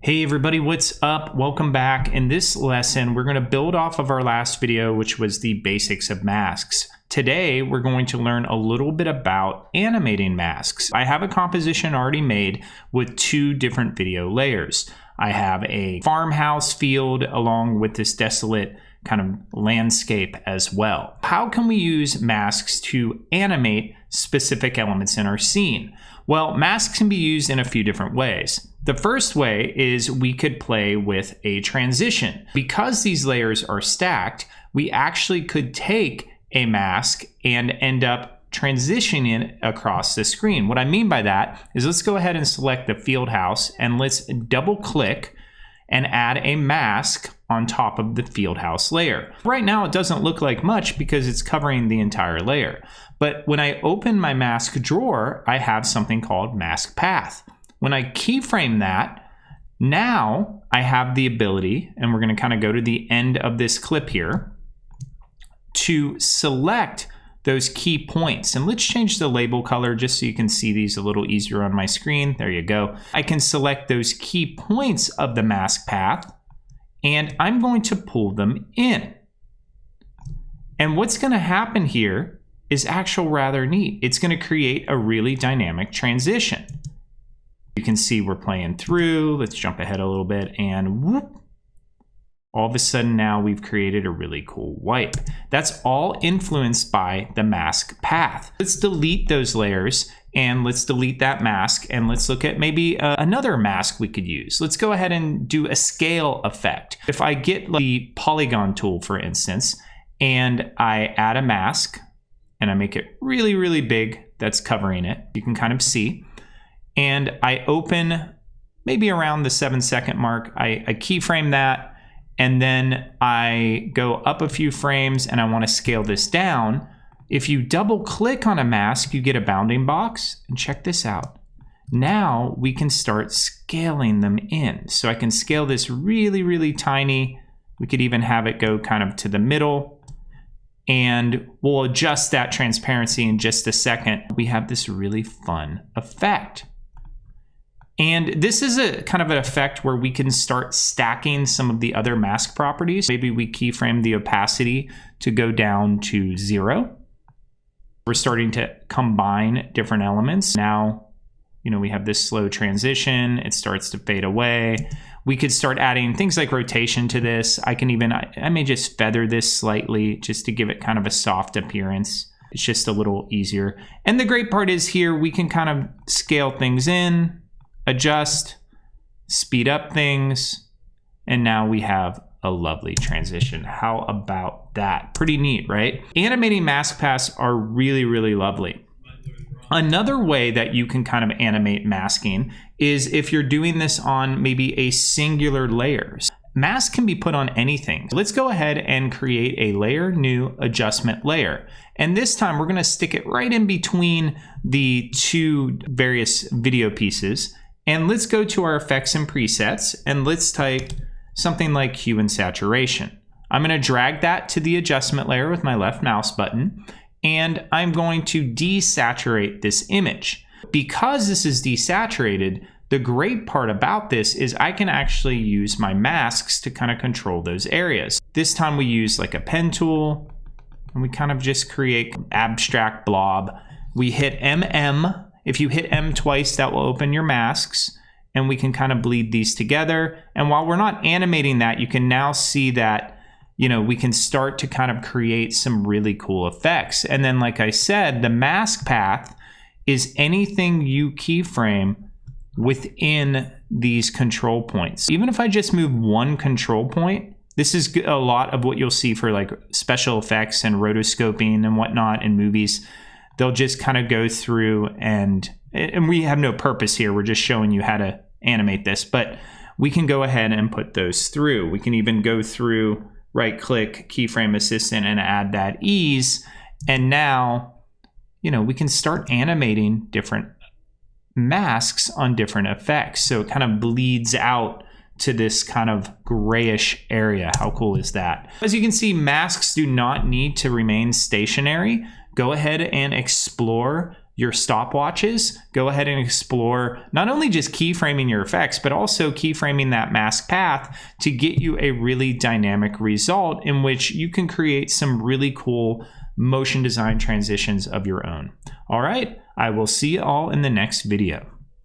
Hey everybody, what's up? Welcome back. In this lesson, we're going to build off of our last video, which was the basics of masks. Today, we're going to learn a little bit about animating masks. I have a composition already made with two different video layers. I have a farmhouse field along with this desolate kind of landscape as well. How can we use masks to animate specific elements in our scene? Well, masks can be used in a few different ways. The first way is we could play with a transition. Because these layers are stacked, we actually could take a mask and end up transitioning it across the screen. What I mean by that is let's go ahead and select the field house and let's double click and add a mask on top of the field house layer. Right now it doesn't look like much because it's covering the entire layer. But when I open my mask drawer, I have something called mask path. When I keyframe that, now I have the ability, and we're going to kind of go to the end of this clip here, to select those key points. And let's change the label color just so you can see these a little easier on my screen. There you go. I can select those key points of the mask path, and I'm going to pull them in. And what's going to happen here is actually rather neat. It's going to create a really dynamic transition. You can see we're playing through. Let's jump ahead a little bit and whoop. All of a sudden now we've created a really cool wipe. That's all influenced by the mask path. Let's delete those layers and let's delete that mask and let's look at maybe another mask we could use. Let's go ahead and do a scale effect. If I get the polygon tool, for instance, and I add a mask and I make it really, really big, that's covering it. You can kind of see. And I open maybe around the 7-second mark. I keyframe that, and then I go up a few frames and I want to scale this down. If you double click on a mask, you get a bounding box, and check this out. Now we can start scaling them in. So I can scale this really, really tiny. We could even have it go kind of to the middle, and we'll adjust that transparency in just a second. We have this really fun effect. And this is a kind of an effect where we can start stacking some of the other mask properties. Maybe we keyframe the opacity to go down to 0. We're starting to combine different elements. Now, we have this slow transition. It starts to fade away. We could start adding things like rotation to this. I may just feather this slightly just to give it kind of a soft appearance. It's just a little easier. And the great part is here, we can kind of scale things in, adjust, speed up things, and now we have a lovely transition. How about that? Pretty neat, right? Animating mask paths are really, really lovely. Another way that you can kind of animate masking is if you're doing this on maybe a singular layer. Masks can be put on anything. Let's go ahead and create a layer new adjustment layer. And this time we're going to stick it right in between the two various video pieces. And let's go to our effects and presets and let's type something like hue and saturation. I'm going to drag that to the adjustment layer with my left mouse button, and I'm going to desaturate this image. Because this is desaturated, the great part about this is I can actually use my masks to kind of control those areas. This time we use like a pen tool and we kind of just create an abstract blob. We hit MM. If you hit M twice, that will open your masks, and we can kind of bleed these together. And while we're not animating that, you can now see that, we can start to kind of create some really cool effects. And then, like I said, the mask path is anything you keyframe within these control points. Even if I just move one control point, this is a lot of what you'll see for like special effects and rotoscoping and whatnot in movies. They'll just kind of go through and we have no purpose here. We're just showing you how to animate this, but we can go ahead and put those through. We can even go through, right click, keyframe assistant, and add that ease. And now, we can start animating different masks on different effects. So it kind of bleeds out to this kind of grayish area. How cool is that? As you can see, masks do not need to remain stationary. Go ahead and explore your stopwatches, go ahead and explore not only just keyframing your effects, but also keyframing that mask path to get you a really dynamic result in which you can create some really cool motion design transitions of your own. All right, I will see you all in the next video.